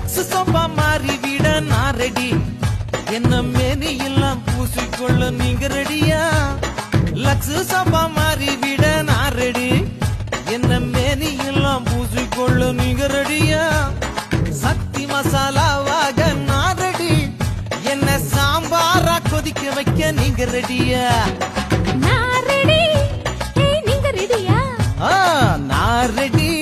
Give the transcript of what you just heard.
Lux sofa மாறி விட நான் ரெடி. என்ன மேனி எல்லாம் பூசிக்கொள்ள நீங்க ரெடியா? லக்ஸ் சோபா மாறி விட நான் ரெடி. என்ன மேனி எல்லாம் பூசிக்கொள்ள நீங்க ரெடியா? சக்தி மசாலாவாக நான் ரெடி. என்ன சாம்பாரா கொதிக்க வைக்க நீங்க ரெடியா? நான் ரெடி. நீங்க ரெடியா? நான் ரெடி.